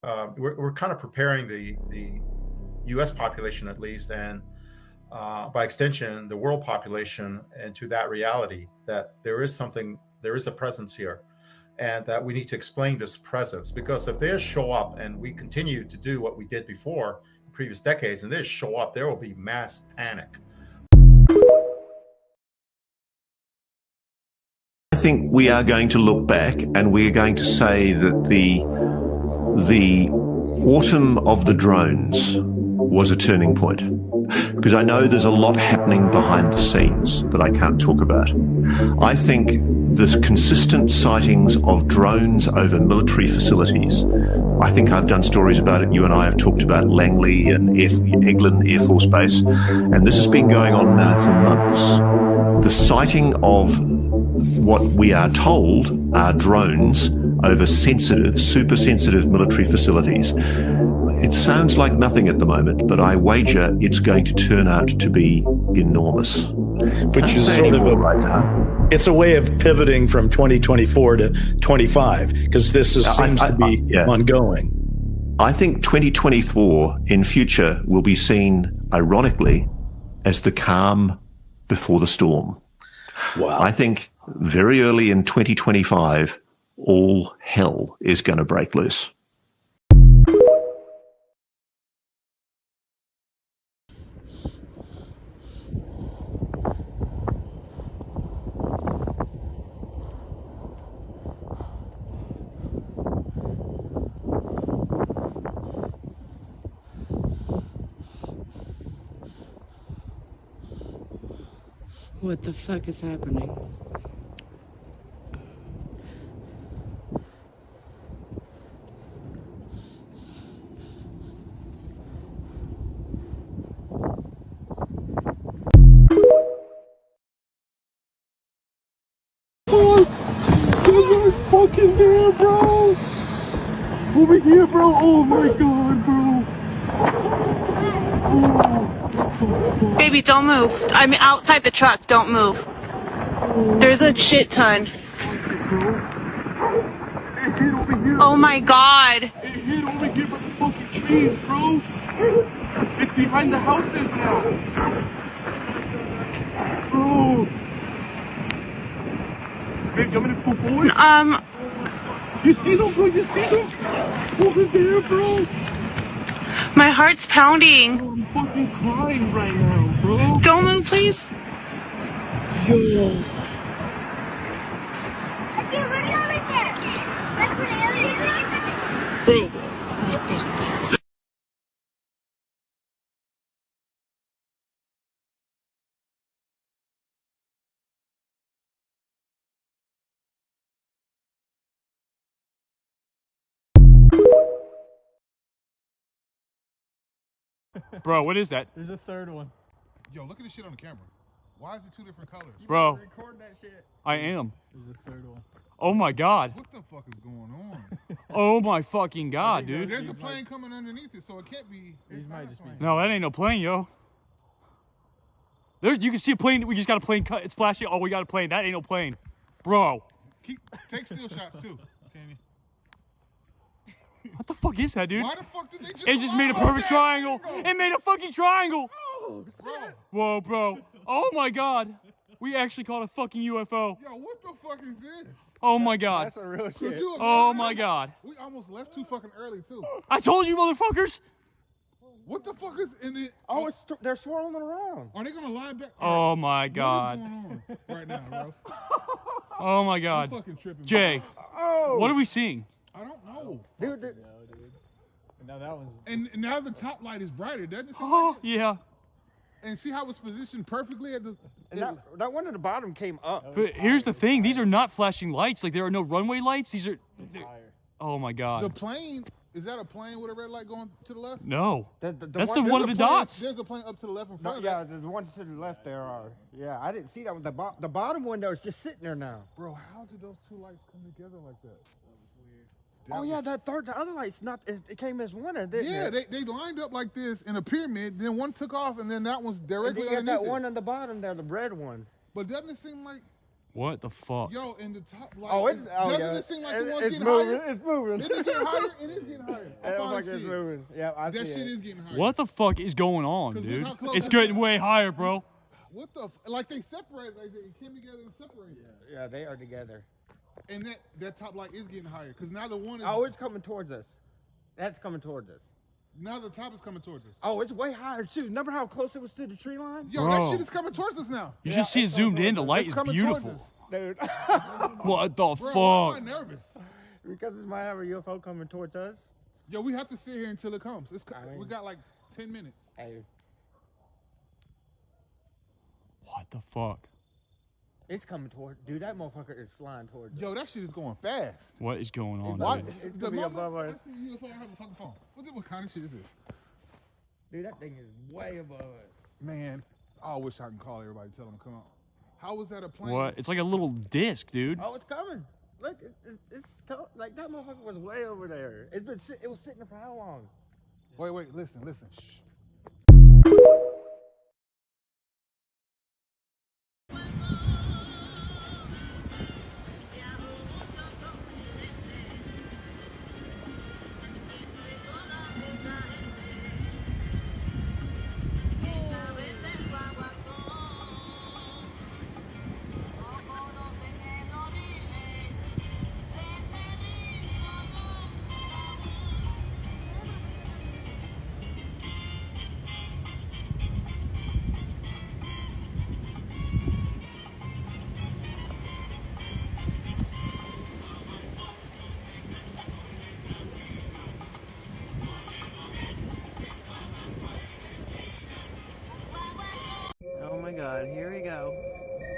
we're kind of preparing the U.S. population, at least, and by extension, the world population, into that reality that there is something, there is a presence here, and that we need to explain this presence. Because if they just show up and we continue to do what we did before in previous decades, and they just show up, there will be mass panic. I think we are going to look back and we are going to say that the autumn of the drones was a turning point. Because I know there's a lot happening behind the scenes that I can't talk about. I think this consistent sightings of drones over military facilities, I think I've done stories about it. You and I have talked about Langley and Eglin Air Force Base, and this has been going on now for months. The sighting of what we are told are drones over sensitive, super sensitive military facilities. It sounds like nothing at the moment, but I wager it's going to turn out to be enormous. Which is sort of it's a way of pivoting from 2024 to 25, because this seems to be ongoing. I think 2024 in future will be seen, ironically, as the calm before the storm. Wow. I think very early in 2025, all hell is going to break loose. What the fuck is happening? Fucking there, bro! Over here, bro! Oh my god, bro! Oh. Baby, don't move. I'm outside the truck. Don't move. There's a shit ton. Oh my god. It hit over here by the fucking trees, bro! It's behind the houses now! Bro! Babe, you want me to pull forward? You see them, bro? You see them? Over there, bro! My heart's pounding. Bro, I'm fucking crying right now, bro! Don't move, please. Yo! I see a radio right there! That's an alien right there! Bro! What the... Bro, what is that? There's a third one. Yo, look at this shit on the camera. Why is it two different colors? Bro, Record that shit. I am. There's a third one. Oh my god. What the fuck is going on? Oh my fucking god, dude. There's a plane coming underneath it, so it can't be. These might just be. No, that ain't no plane, yo. You can see a plane. We just got a plane cut. It's flashing. Oh, we got a plane. That ain't no plane. Bro. Take still shots too, can you? What the fuck is that, dude? Why the fuck did they just... It just made a perfect triangle. It made a fucking triangle. Oh, bro. Whoa, bro. Oh my god. We actually caught a fucking UFO. Yo, what the fuck is this? Oh my god. That's a real shit. Oh my god. We almost left too fucking early too. I told you, motherfuckers. What the fuck is in it? Oh, they're swirling around. Are they gonna lie back? Oh my god. What is going on right now, bro? Oh my god. I'm fucking tripping. Jay, Oh. what are we seeing? I don't know. Dude. And now that one's... And now the top light is brighter, doesn't it? Oh, yeah. And see how it's positioned perfectly at the... And that one at the bottom came up. But here's the thing. These are not flashing lights. Like, there are no runway lights. These are... Oh my god. The plane... Is that a plane with a red light going to the left? No. That's the one- one of the dots. There's a plane up to the left and further. Yeah, the ones to the left there are. Yeah, I didn't see that one. The bottom one there is just sitting there now. Bro, how did those two lights come together like that? Oh yeah, the other light's not. It came as one, didn't Yeah, it? they lined up like this in a pyramid. Then one took off, and then that one's And directly then you got underneath that it. one on the bottom there, the red one. But doesn't it seem like What the fuck? Yo, in the top, like, doesn't it seem like the one's it's getting moving. higher? It's moving. It is getting higher. It is getting higher. I finally Like see it's it. moving. Yeah, I see That shit it. is getting higher. What the fuck is going on, 'Cause look dude? how close It's that getting is. way higher, bro. What the? Like they separated. Like they came together and separated. Yeah, they are together. And that top light is getting higher because now the one is. Oh, it's coming towards us. That's coming towards us. Now the top is coming towards us. Oh, it's way higher too. Remember how close it was to the tree line? Yo, Bro. that shit is coming towards us now. You should see it zoomed in. The light It's is coming towards beautiful. us. Dude. What the Bro, why am I fuck? nervous? Because it's might have a UFO coming towards us. Yo, we have to sit here until it comes. I mean- We got like 10 minutes. Hey, What the fuck? it's coming towards. Dude, that motherfucker is flying towards us. Yo, that shit is going fast. What is going on, Why? dude? It's gonna be above us. I see UFO. I have a fucking phone. What kind of shit is this? Dude, that thing is way above us. Man, I wish I can call everybody, tell them to come out. How was that a plane? What? It's like a little disc, dude. Oh, it's coming. Look, like that motherfucker was way over there. It was sitting there for how long? Wait, listen. Shh. Oh my god, here we go.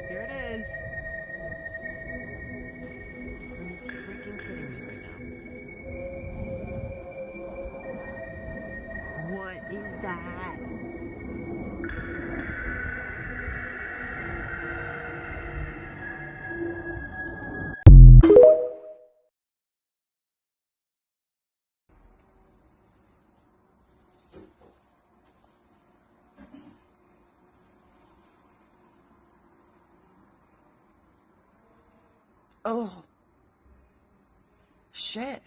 Here it is. Are you freaking kidding me right now? What is that? Oh. Shit.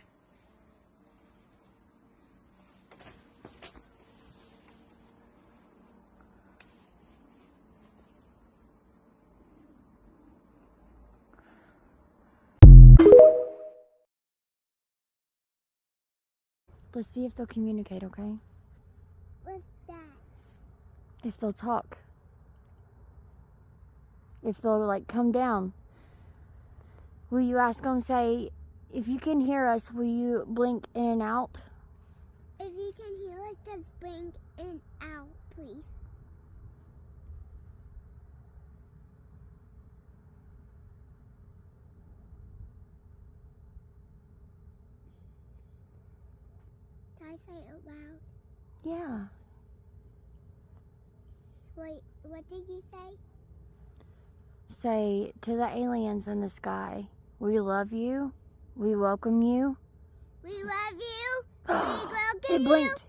Let's see if they'll communicate, okay? What's that? If they'll talk. If they'll, like, come down. Will you ask them, say, if you can hear us, will you blink in and out? If you can hear us, just blink in and out, please. Can I say it loud? Yeah. Wait, what did you say? Say to the aliens in the sky, we love you, we welcome you. We love you, we welcome you. It blinked.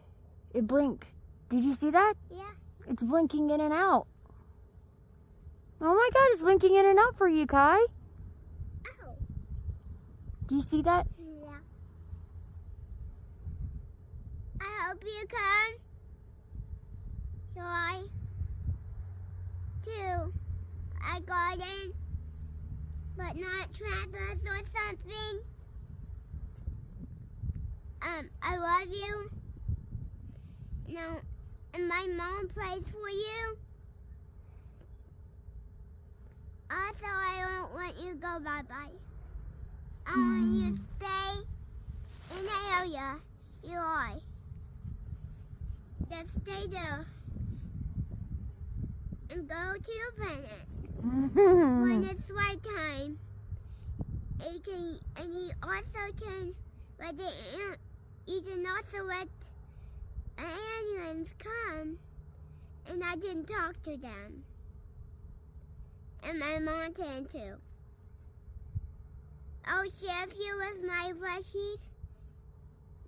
It blinked. Did you see that? Yeah. It's blinking in and out. Oh my god, it's blinking in and out for you, Kai. Oh. Do you see that? Yeah. I hope you come. Try to a garden, but not trap us or something. I love you. No, and my mom prays for you. Also, I don't want you to go bye-bye. I want you to stay in the area you are. Just stay there and go to your planet. When it's right time, and you also can let you can also let aliens come, and I can talk to them, and my mom can too. I'll share you with my plushies.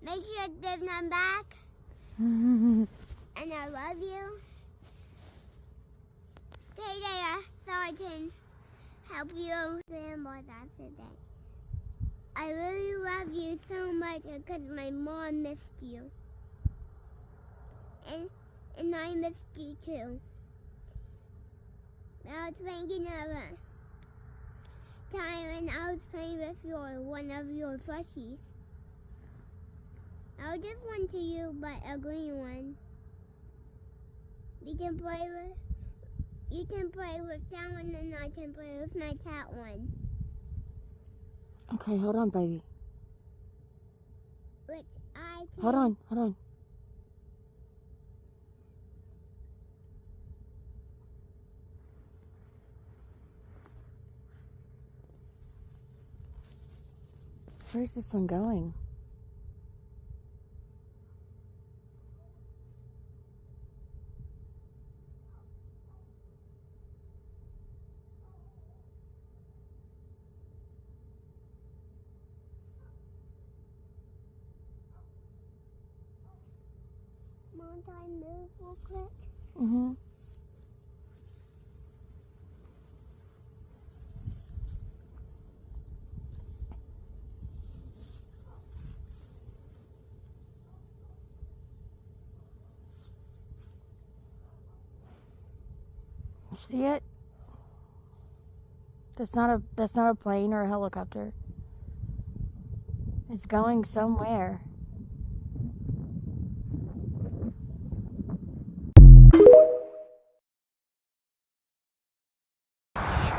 Make sure to give them back, and I love you. Stay there so I can help your grandma today. I really love you so much because my mom missed you. And I missed you too. I was thinking of a time when I was playing with one of your plushies. I'll give one to you, but a green one. You can play with that one, and I can play with my cat one. Okay, hold on, baby. Which I can... Hold on. Where's this one going? Mom, can I move real quick? Mm-hmm. See it? That's not a plane or a helicopter. It's going somewhere.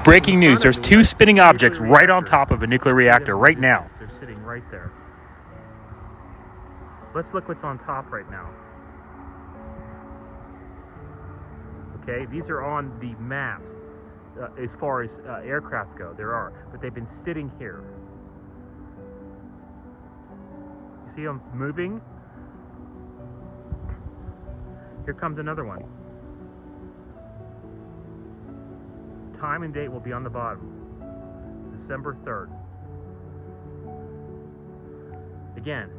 Breaking news, there's two spinning objects right on top of a nuclear reactor right now. They're sitting right there. Let's look what's on top right now. Okay, these are on the maps as far as aircraft go. There are, but they've been sitting here. You see them moving? Here comes another one. Time and date will be on the bottom. December 3rd. Again,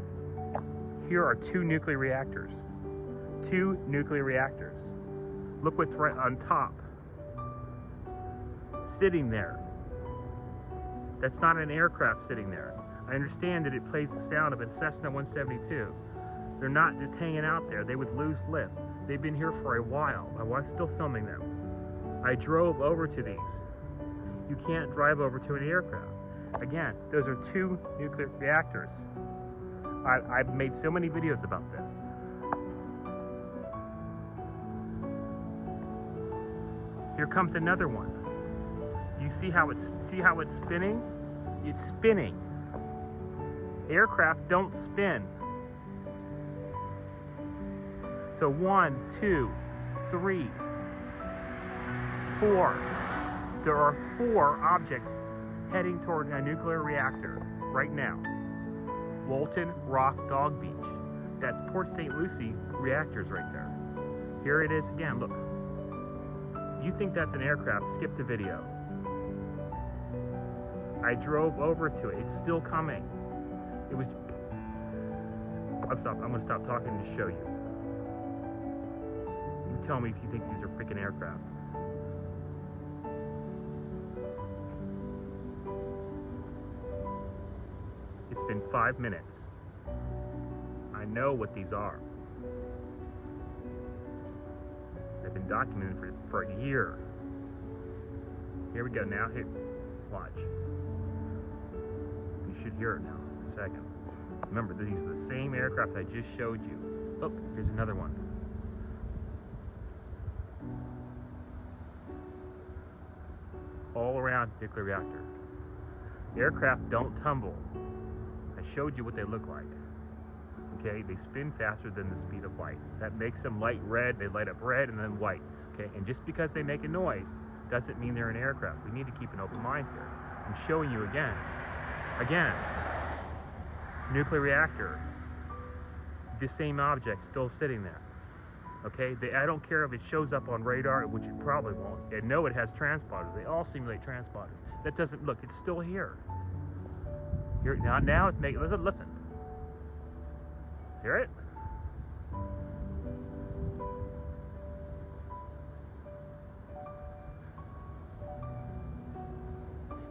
here are two nuclear reactors. Two nuclear reactors. Look what's right on top. Sitting there. That's not an aircraft sitting there. I understand that it plays the sound of a Cessna 172. They're not just hanging out there. They would lose lift. They've been here for a while. My wife's still filming them. I drove over to these. You can't drive over to an aircraft. Again, those are two nuclear reactors. I've made so many videos about this. Here comes another one. You see how it's spinning? It's spinning. Aircraft don't spin. So 1, 2, 3, 4. There are 4 objects heading toward a nuclear reactor right now. Walton Rock Dog Beach. That's Port St. Lucie reactors right there. Here it is again, look. If you think that's an aircraft, skip the video. I drove over to it. It's still coming. It was... I'm going to stop talking to show you. You tell me if you think these are freaking aircraft. It's been 5 minutes. I know what these are. They've been documented for a year. Here we go now. Hit watch. You should hear it now in a second. Remember, these are the same aircraft I just showed you. Oh, here's another one. All around nuclear reactor. Aircraft don't tumble. I showed you what they look like. Okay, they spin faster than the speed of light. That makes them light red. They light up red and then white. Okay, and just because they make a noise doesn't mean they're an aircraft. We need to keep an open mind here. I'm showing you again. Again, nuclear reactor. The same object still sitting there. Okay, I don't care if it shows up on radar, which it probably won't. I know it has transponders. They all simulate transponders. That doesn't look. It's still here. Here now it's making. Listen. Hear it?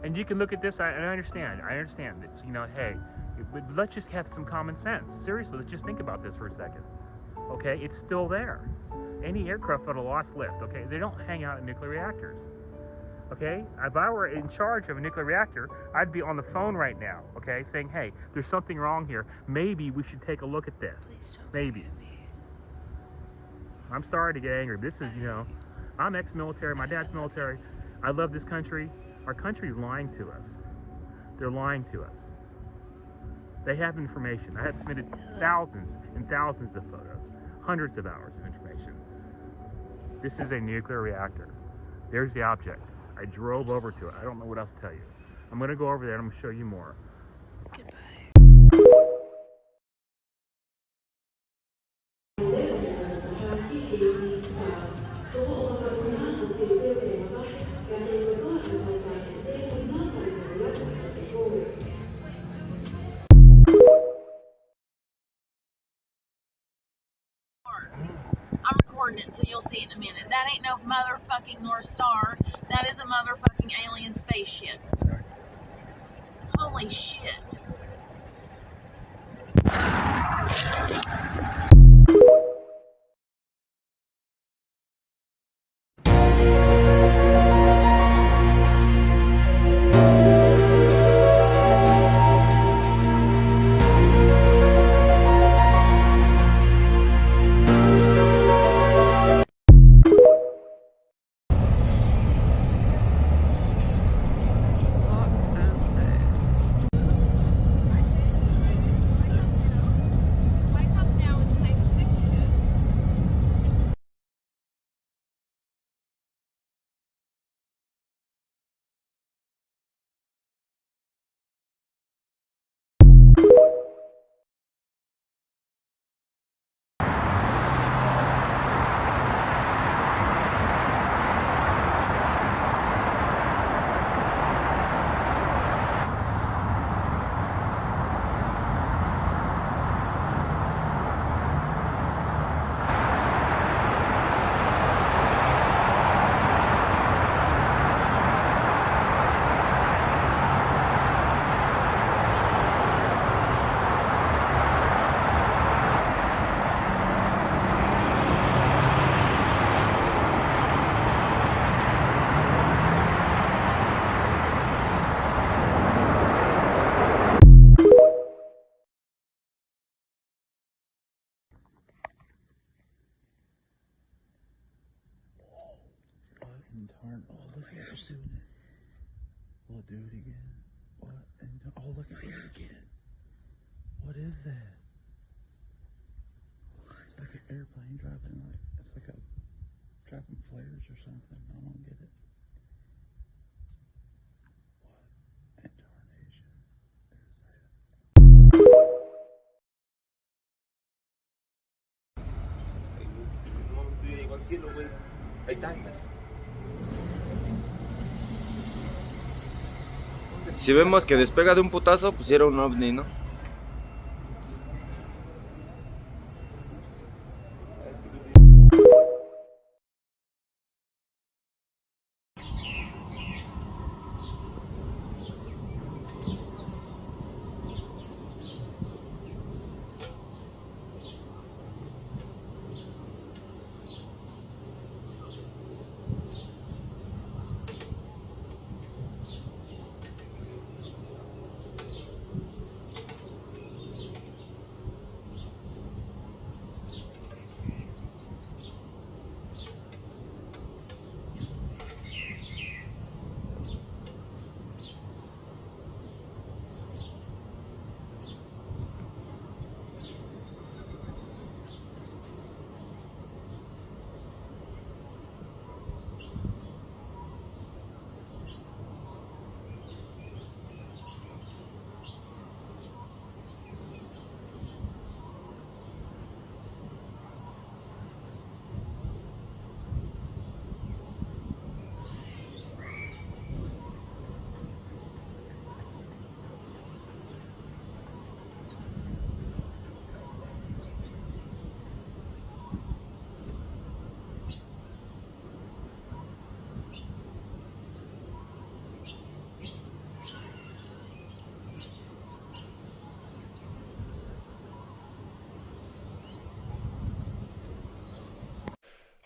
And you can look at this, and I understand. It's, you know, hey, but let's just have some common sense. Seriously, let's just think about this for a second. Okay, it's still there. Any aircraft on a lost lift, okay, they don't hang out in nuclear reactors. Okay, if I were in charge of a nuclear reactor, I'd be on the phone right now, okay, saying, hey, there's something wrong here. Maybe we should take a look at this. Maybe. I'm sorry to get angry, but this is, you know, I'm ex-military, my dad's military. I love this country. Our country is lying to us. They're lying to us. They have information. I have submitted thousands and thousands of photos, hundreds of hours of information. This is a nuclear reactor. There's the object. I drove over to it. I don't know what else to tell you. I'm going to go over there and I'm going to show you more. Goodbye. I'm recording it, so you'll see it in a minute. That ain't no motherfucking North Star. That is a motherfucking alien spaceship. Holy shit. Oh, look at her doing it. We'll do it again. What? And, oh, look at her again. What is that? It's like an airplane dropping, like, it's like a dropping flares or something. I don't get it. What in tarnation is that? Ahí está. Si vemos que despega de un putazo, pues era un ovni, ¿no?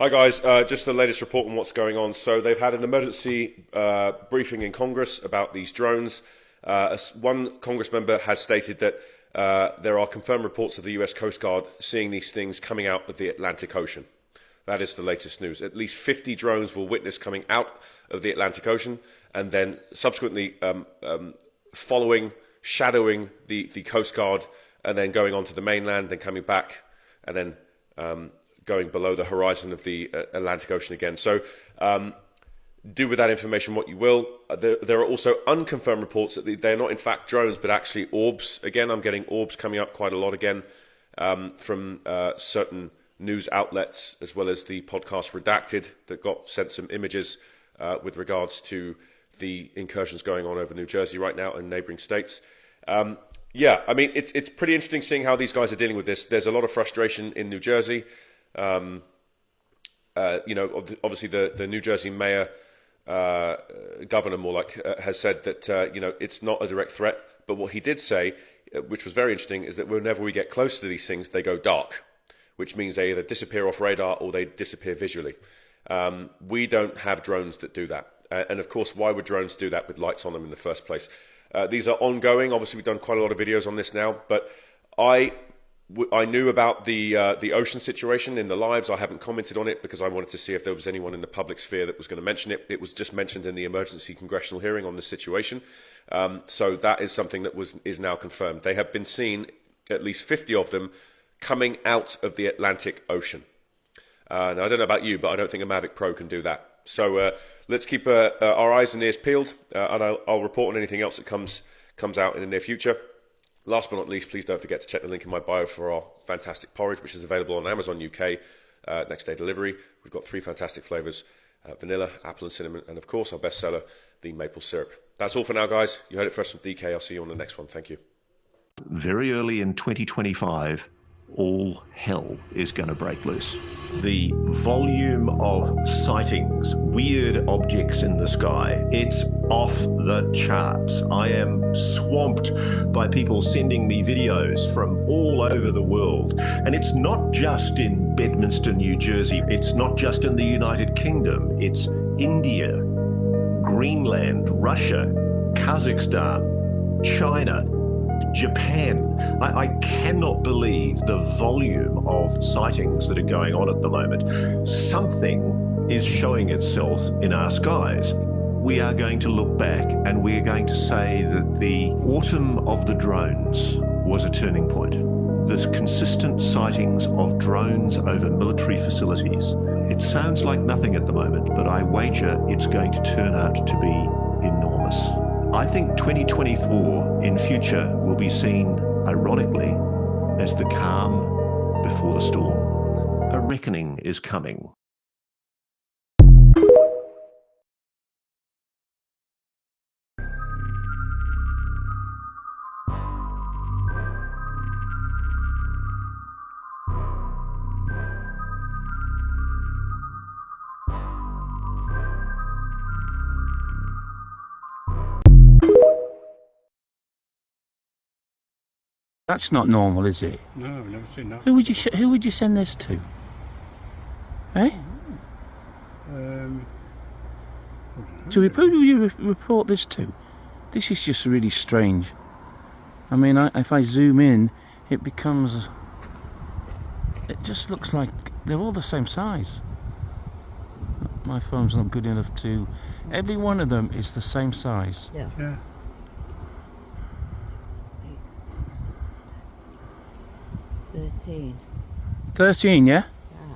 Hi guys, just the latest report on what's going on. So they've had an emergency briefing in Congress about these drones. One Congress member has stated that there are confirmed reports of the US Coast Guard seeing these things coming out of the Atlantic Ocean. That is the latest news. At least 50 drones were witnessed coming out of the Atlantic Ocean and then subsequently shadowing the Coast Guard and then going onto the mainland, then coming back and then going below the horizon of the Atlantic Ocean again. So do with that information what you will. There are also unconfirmed reports that they're not in fact drones, but actually orbs. Again, I'm getting orbs coming up quite a lot again from certain news outlets, as well as the podcast Redacted that got sent some images with regards to the incursions going on over New Jersey right now and neighbouring states. Yeah, I mean, it's pretty interesting seeing how these guys are dealing with this. There's a lot of frustration in New Jersey. You know, obviously the New Jersey mayor, governor more like, has said that, you know, it's not a direct threat. But what he did say, which was very interesting, is that whenever we get close to these things, they go dark, which means they either disappear off radar or they disappear visually. We don't have drones that do that. And of course, why would drones do that with lights on them in the first place? These are ongoing. Obviously, we've done quite a lot of videos on this now, but I knew about the ocean situation in the lives. I haven't commented on it because I wanted to see if there was anyone in the public sphere that was going to mention it. It was just mentioned in the emergency congressional hearing on this situation. So that is something that is now confirmed. They have been seen, at least 50 of them, coming out of the Atlantic Ocean. Now, I don't know about you, but I don't think a Mavic Pro can do that. So let's keep our eyes and ears peeled, and I'll report on anything else that comes out in the near future. Last but not least, please don't forget to check the link in my bio for our fantastic porridge, which is available on Amazon UK, next day delivery. We've got 3 fantastic flavours, vanilla, apple and cinnamon, and of course our bestseller, the maple syrup. That's all for now, guys. You heard it first from DK. I'll see you on the next one. Thank you. Very early in 2025, all hell is going to break loose. The volume of sightings, weird objects in the sky, it's off the charts. I am swamped by people sending me videos from all over the world. And it's not just in Bedminster, New Jersey. It's not just in the United Kingdom. It's India, Greenland, Russia, Kazakhstan, China, Japan. I cannot believe the volume of sightings that are going on at the moment. Something is showing itself in our skies. We are going to look back and we are going to say that the autumn of the drones was a turning point. There's consistent sightings of drones over military facilities. It sounds like nothing at the moment, but I wager it's going to turn out to be enormous. I think 2024 in future will be seen, ironically, as the calm before the storm. A reckoning is coming. That's not normal, is it? No, I've never seen that. Who would you send this to? Eh? Who would you report this to? This is just really strange. I mean, if I zoom in, it just looks like they're all the same size. My phone's not good enough to... Every one of them is the same size. Yeah. 13. 13, yeah? Yeah.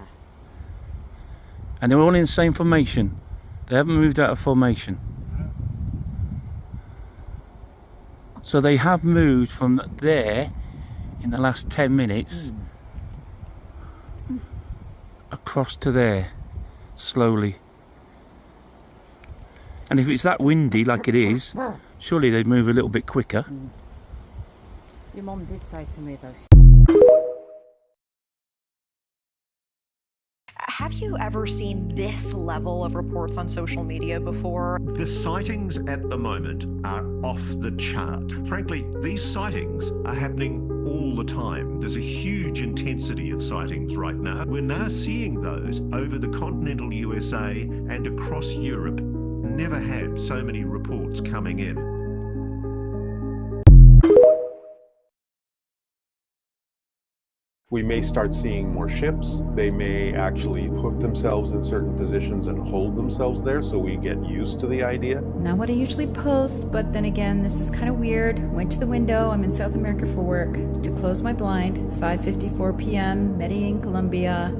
And they're all in the same formation. They haven't moved out of formation. So they have moved from there in the last 10 minutes across to there, slowly. And if it's that windy like it is, surely they'd move a little bit quicker. Your mum did say to me though. Have you ever seen this level of reports on social media before? The sightings at the moment are off the chart. Frankly, these sightings are happening all the time. There's a huge intensity of sightings right now. We're now seeing those over the continental USA and across Europe. Never had so many reports coming in. We may start seeing more ships. They may actually put themselves in certain positions and hold themselves there, so we get used to the idea. Not what I usually post, but then again, this is kind of weird. Went to the window, I'm in South America for work, to close my blind, 5:54 p.m., Medellin, Colombia,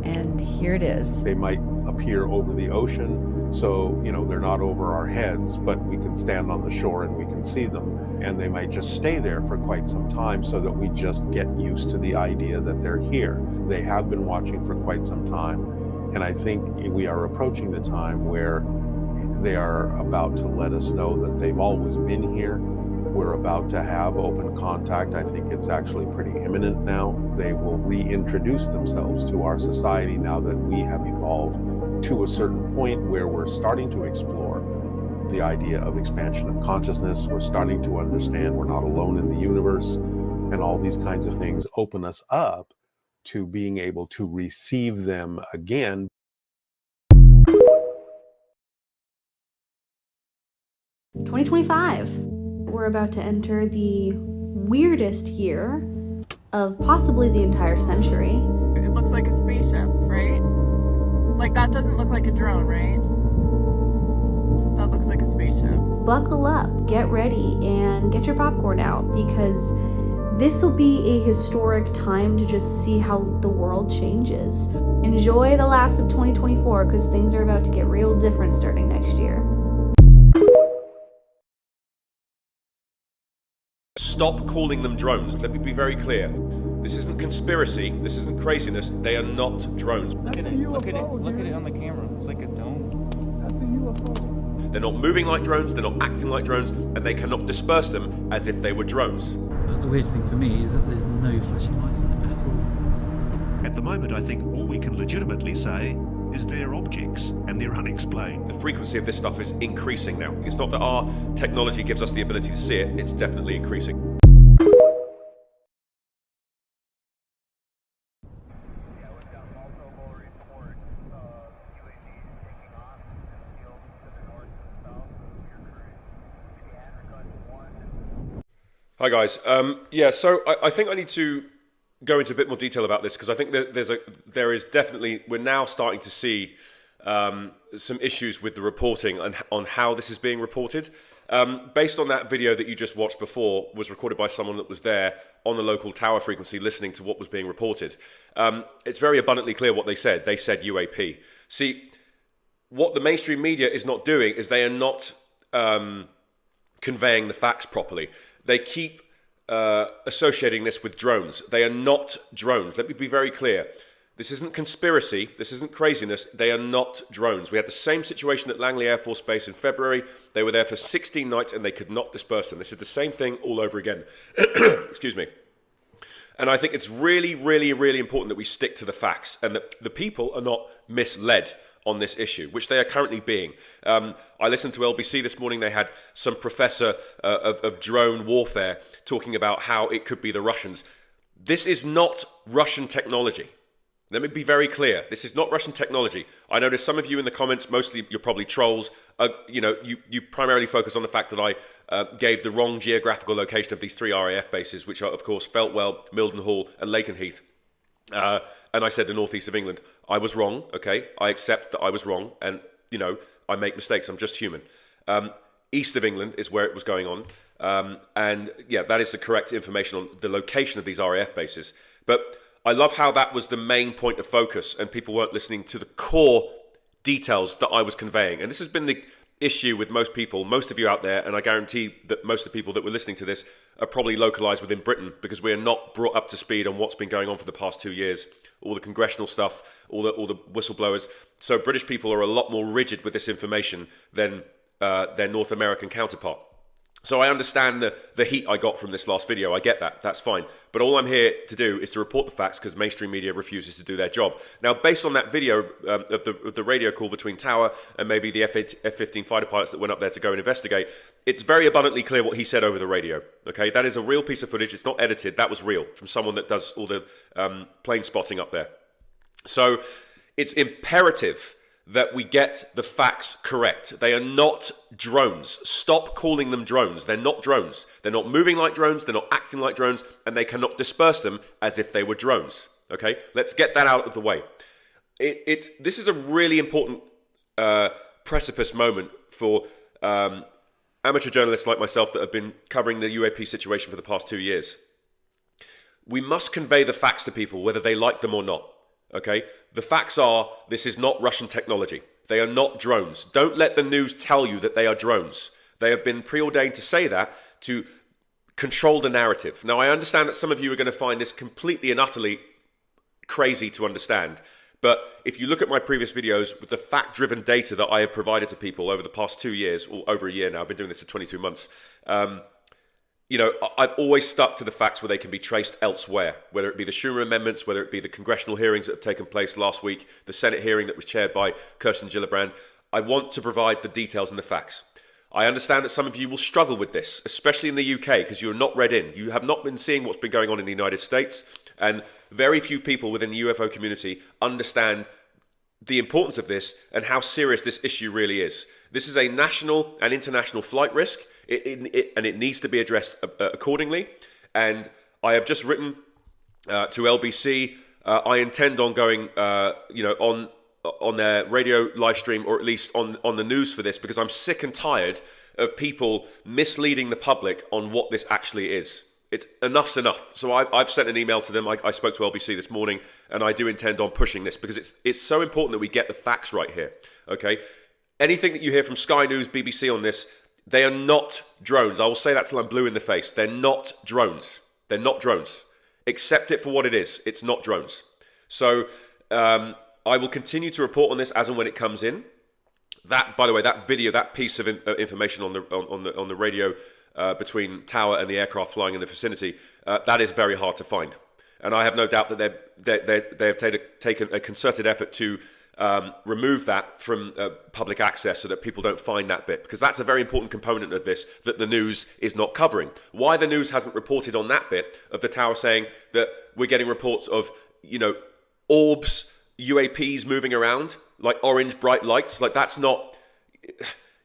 and here it is. They might appear over the ocean, so, they're not over our heads, but we can stand on the shore and we can see them. And they might just stay there for quite some time so that we just get used to the idea that they're here. They have been watching for quite some time, and I think we are approaching the time where they are about to let us know that they've always been here. We're about to have open contact. I think it's actually pretty imminent now. They will reintroduce themselves to our society now that we have evolved to a certain point where we're starting to explore the idea of expansion of consciousness. We're starting to understand we're not alone in the universe, and all these kinds of things open us up to being able to receive them again. "2025. We're about to enter the weirdest year of possibly the entire century. It looks like a spaceship, right? Like, that doesn't look like a drone, right? That looks like a spaceship. Buckle up, get ready, and get your popcorn out, because this will be a historic time to just see how the world changes. Enjoy the last of 2024, because things are about to get real different starting next year." Stop calling them drones. Let me be very clear. This isn't conspiracy. This isn't craziness. They are not drones. Look at it. Look at it. Look at it on the camera. It's like a dome. That's a UFO. They're not moving like drones. They're not acting like drones, and they cannot disperse them as if they were drones. The weird thing for me is that there's no flashing lights on it at all. At the moment, I think all we can legitimately say is they're objects and they're unexplained. The frequency of this stuff is increasing now. It's not that our technology gives us the ability to see it. It's definitely increasing. Hi guys. So I think I need to go into a bit more detail about this, because I think that there is definitely, we're now starting to see some issues with the reporting and on how this is being reported. Based on that video that you just watched before, was recorded by someone that was there on the local tower frequency listening to what was being reported. It's very abundantly clear what they said. They said UAP. See, what the mainstream media is not doing is they are not conveying the facts properly. They keep associating this with drones. They are not drones. Let me be very clear. This isn't conspiracy. This isn't craziness. They are not drones. We had the same situation at Langley Air Force Base in February. They were there for 16 nights and they could not disperse them. This is the same thing all over again. Excuse me. And I think it's really, really, really important that we stick to the facts and that the people are not misled on this issue, which they are currently being. I listened to LBC this morning. They had some professor of drone warfare talking about how it could be the Russians. This is not Russian technology. Let me be very clear. This is not Russian technology. I noticed some of you in the comments, mostly you're probably trolls, you primarily focus on the fact that I gave the wrong geographical location of these 3 RAF bases, which are, of course, Feltwell, Mildenhall, and Lakenheath. And I said the northeast of England. I was wrong, okay? I accept that I was wrong, and, I make mistakes. I'm just human. East of England is where it was going on. And, yeah, that is the correct information on the location of these RAF bases. But I love how that was the main point of focus and people weren't listening to the core details that I was conveying. And this has been the issue with most people, most of you out there, and I guarantee that most of the people that were listening to this are probably localized within Britain, because we are not brought up to speed on what's been going on for the past 2 years. All the congressional stuff, all the whistleblowers. So British people are a lot more rigid with this information than their North American counterpart. So I understand the heat I got from this last video. I get that. That's fine. But all I'm here to do is to report the facts because mainstream media refuses to do their job. Now, based on that video of the radio call between Tower and maybe the F-15 fighter pilots that went up there to go and investigate, it's very abundantly clear what he said over the radio. Okay, that is a real piece of footage. It's not edited. That was real from someone that does all the plane spotting up there. So it's imperative that we get the facts correct. They are not drones. Stop calling them drones. They're not drones. They're not moving like drones. They're not acting like drones. And they cannot disperse them as if they were drones. Okay? Let's get that out of the way. This is a really important precipice moment for amateur journalists like myself that have been covering the UAP situation for the past 2 years. We must convey the facts to people, whether they like them or not. Okay, the facts are this is not Russian technology. They are not drones. Don't let the news tell you that they are drones. They have been preordained to say that to control the narrative. Now, I understand that some of you are going to find this completely and utterly crazy to understand. But if you look at my previous videos with the fact-driven data that I have provided to people over the past 2 years, or over a year now, I've been doing this for 22 months, you know, I've always stuck to the facts where they can be traced elsewhere, whether it be the Schumer amendments, whether it be the congressional hearings that have taken place last week, the Senate hearing that was chaired by Kirsten Gillibrand. I want to provide the details and the facts. I understand that some of you will struggle with this, especially in the UK, because you're not read in. You have not been seeing what's been going on in the United States, and very few people within the UFO community understand the importance of this and how serious this issue really is. This is a national and international flight risk. And it needs to be addressed accordingly. And I have just written to LBC. I intend on going, on their radio live stream, or at least on the news for this, because I'm sick and tired of people misleading the public on what this actually is. It's enough's enough. So I've sent an email to them. I spoke to LBC this morning, and I do intend on pushing this because it's so important that we get the facts right here. Okay, anything that you hear from Sky News, BBC on this. They are not drones. I will say that till I'm blue in the face. They're not drones. They're not drones. Accept it for what it is. It's not drones. So I will continue to report on this as and when it comes in. That, by the way, that video, that piece of information on the radio between Tower and the aircraft flying in the vicinity, that is very hard to find. And I have no doubt that they have taken a concerted effort to remove that from public access so that people don't find that bit, because that's a very important component of this that the news is not covering. Why the news hasn't reported on that bit of the Tower saying that we're getting reports of, you know, orbs, UAPs moving around like orange bright lights, like that's not,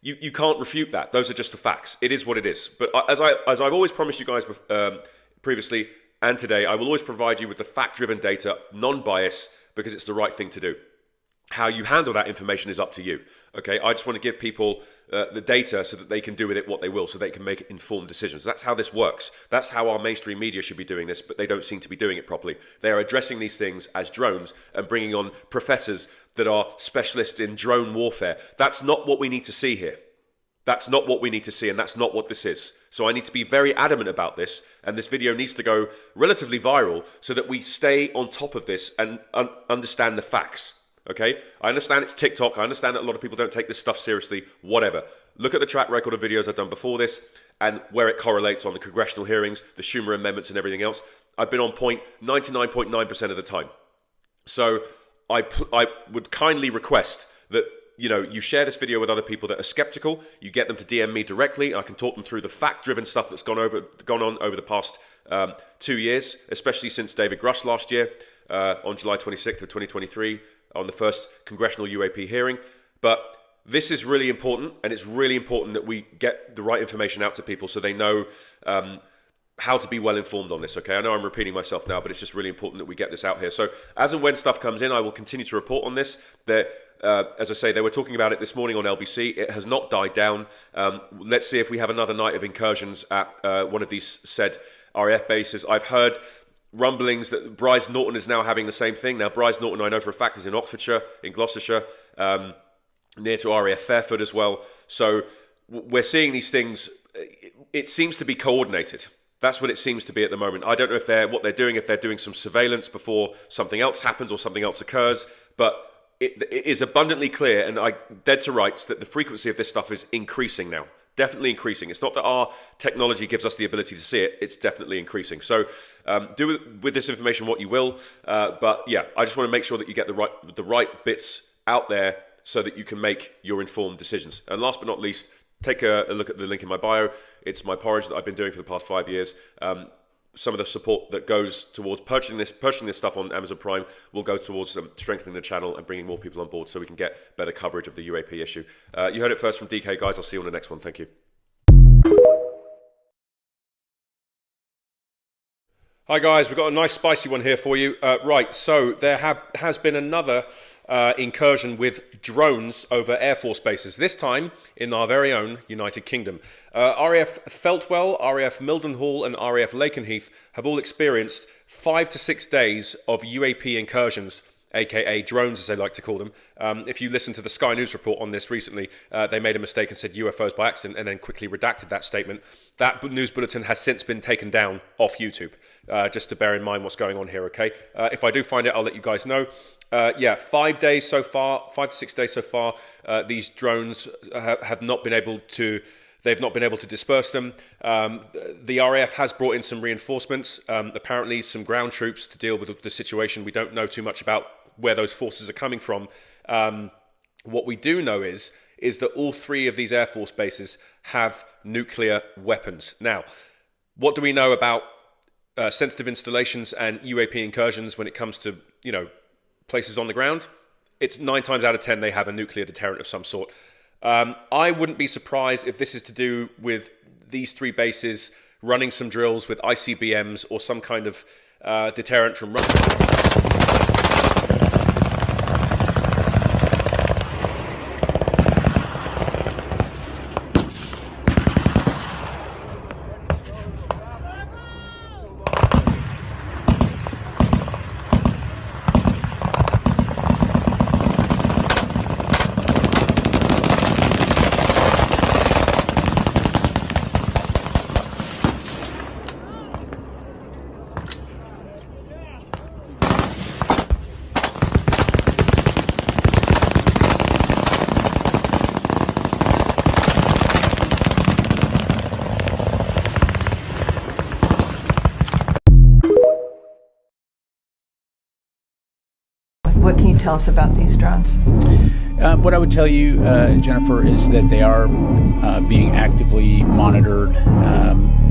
you can't refute that. Those are just the facts. It is what it is. But as I've always promised you guys previously and today, I will always provide you with the fact-driven data, non-bias, because it's the right thing to do. How you handle that information is up to you. Okay, I just want to give people the data so that they can do with it what they will, so they can make informed decisions. That's how this works. That's how our mainstream media should be doing this, but they don't seem to be doing it properly. They are addressing these things as drones and bringing on professors that are specialists in drone warfare. That's not what we need to see here. That's not what we need to see, and that's not what this is. So I need to be very adamant about this, and this video needs to go relatively viral so that we stay on top of this and understand the facts. Okay, I understand it's TikTok. I understand that a lot of people don't take this stuff seriously. Whatever. Look at the track record of videos I've done before this and where it correlates on the congressional hearings, the Schumer amendments and everything else. I've been on point 99.9% of the time. So I would kindly request that, you know, you share this video with other people that are skeptical. You get them to DM me directly. I can talk them through the fact-driven stuff that's gone on over the past 2 years, especially since David Grush last year on July 26th of 2023. On the first congressional UAP hearing. But this is really important, and it's really important that we get the right information out to people so they know how to be well informed on this. Okay, I know I'm repeating myself now, but it's just really important that we get this out here. So as and when stuff comes in, I will continue to report on this. As I say, they were talking about it this morning on LBC. It has not died down. Let's see if we have another night of incursions at one of these said RAF bases. I've heard rumblings that Bryce Norton is now having the same thing. Now, Bryce Norton, I know for a fact, is in Oxfordshire, in Gloucestershire, near to RAF Fairford as well. So we're seeing these things. It seems to be coordinated. That's what it seems to be at the moment. I don't know what they're doing, if they're doing some surveillance before something else happens or something else occurs, but it is abundantly clear, and I dead to rights, that the frequency of this stuff is increasing now. definitely increasing. It's not that our technology gives us the ability to see it, it's definitely increasing. So do with this information what you will, but yeah, I just want to make sure that you get the right bits out there so that you can make your informed decisions. And last but not least, take a look at the link in my bio. It's my porridge that I've been doing for the past 5 years. Some of the support that goes towards purchasing this stuff on Amazon Prime will go towards strengthening the channel and bringing more people on board so we can get better coverage of the UAP issue. You heard it first from DK, guys. I'll see you on the next one. Thank you. Hi guys, we've got a nice spicy one here for you. Right, so there has been another incursion with drones over Air Force bases, this time in our very own United Kingdom. RAF Feltwell, RAF Mildenhall and RAF Lakenheath have all experienced 5 to 6 days of UAP incursions, aka drones as they like to call them. If you listen to the Sky News report on this recently, they made a mistake and said UFOs by accident and then quickly redacted that statement. That news bulletin has since been taken down off YouTube, just to bear in mind what's going on here, okay? If I do find it, I'll let you guys know. Yeah, 5 days so far, 5 to 6 days so far, these drones have not been able to, they've not been able to disperse them. The RAF has brought in some reinforcements, apparently some ground troops to deal with the situation. We don't know too much about where those forces are coming from. What we do know is that all 3 of these Air Force bases have nuclear weapons. Now, what do we know about sensitive installations and UAP incursions when it comes to, you know, places on the ground? It's 9 times out of 10 they have a nuclear deterrent of some sort. I wouldn't be surprised if this is to do with these 3 bases running some drills with ICBMs or some kind of deterrent from Russia. What can you tell us about these drones? What I would tell you, Jennifer, is that they are being actively monitored.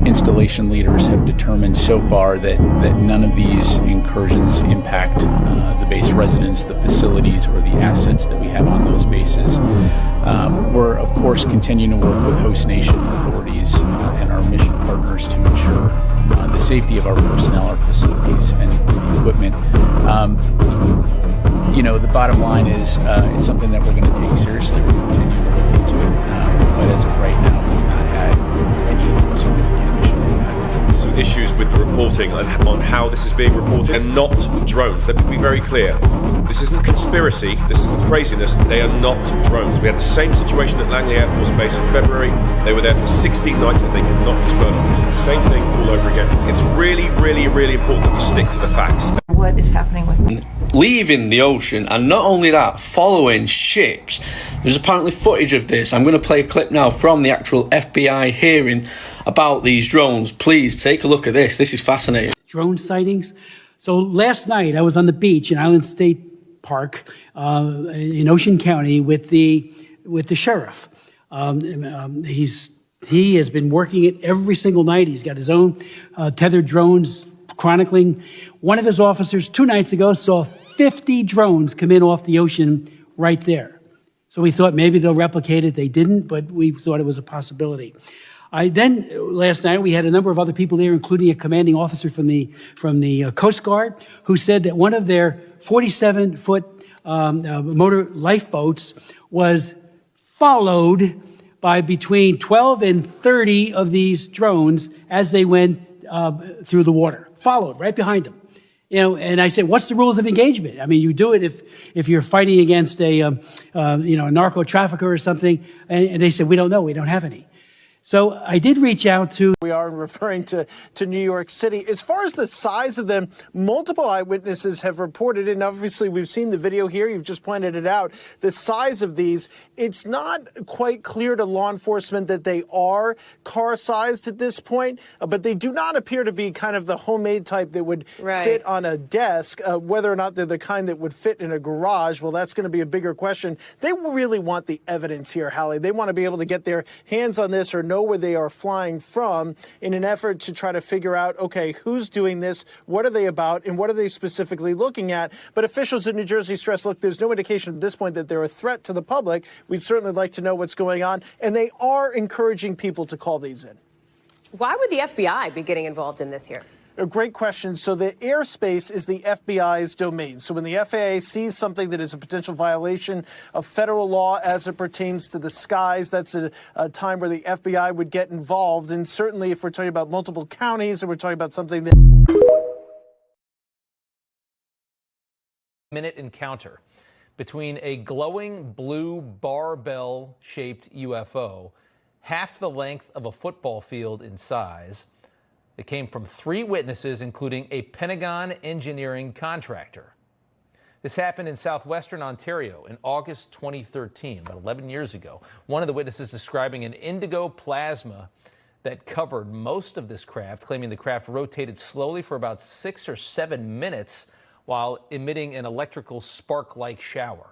Installation leaders have determined so far that none of these incursions impact the base residents, the facilities, or the assets that we have on those bases. We're, of course, continuing to work with host nation authorities and our mission partners to ensure the safety of our personnel, our facilities, and equipment. You know, the bottom line is it's something that we're going to take seriously. We're continuing to look into it, but as of right now, it's not had any significant mission impact. Some issues with the reporting on how this is being reported, and not drones. Let me be very clear. This isn't conspiracy. This isn't craziness. They are not drones. We had the same situation at Langley Air Force Base in February. They were there for 16 nights and they could not disperse them. It's the same thing all over again. It's really, really, really important that we stick to the facts. What is happening with leaving the ocean, and not only that, following ships. There's apparently footage of this. I'm going to play a clip now from the actual FBI hearing about these drones. Please take a look at this. This is fascinating. Drone sightings. So last night I was on the beach in Island State Park in Ocean County with the sheriff. He has been working it every single night. He's got his own tethered drones chronicling. One of his officers 2 nights ago saw 50 drones come in off the ocean right there. So we thought maybe they'll replicate it. They didn't, but we thought it was a possibility. Then last night we had a number of other people there, including a commanding officer from the Coast Guard, who said that one of their 47-foot motor lifeboats was followed by between 12 and 30 of these drones as they went through the water, followed right behind them. You know, and I said, what's the rules of engagement? I mean, you do it if you're fighting against a narco trafficker or something. And they said, we don't know. We don't have any. So I did reach out to we are referring to New York City. As far as the size of them, multiple eyewitnesses have reported, and obviously we've seen the video here, you've just pointed it out, the size of these. It's not quite clear to law enforcement that they are car-sized at this point, but they do not appear to be kind of the homemade type that would fit on a desk. Whether or not they're the kind that would fit in a garage, well, that's going to be a bigger question. They really want the evidence here, Hallie. They want to be able to get their hands on this or know where they are flying from in an effort to try to figure out, okay, who's doing this, what are they about, and what are they specifically looking at? But officials in New Jersey stress, look, there's no indication at this point that they're a threat to the public. We'd certainly like to know what's going on, and they are encouraging people to call these in. Why would the FBI be getting involved in this here? A great question. So the airspace is the FBI's domain. So when the FAA sees something that is a potential violation of federal law as it pertains to the skies, that's a time where the FBI would get involved. And certainly if we're talking about multiple counties or we're talking about something that... Minute encounter between a glowing blue barbell-shaped UFO, half the length of a football field in size. It came from 3 witnesses, including a Pentagon engineering contractor. This happened in southwestern Ontario in August 2013, about 11 years ago. One of the witnesses describing an indigo plasma that covered most of this craft, claiming the craft rotated slowly for about 6 or 7 minutes while emitting an electrical spark-like shower.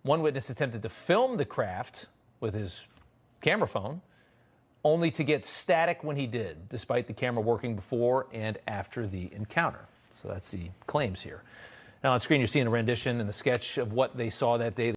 One witness attempted to film the craft with his camera phone, only to get static when he did, despite the camera working before and after the encounter. So that's the claims here. Now on screen, you're seeing a rendition and a sketch of what they saw that day.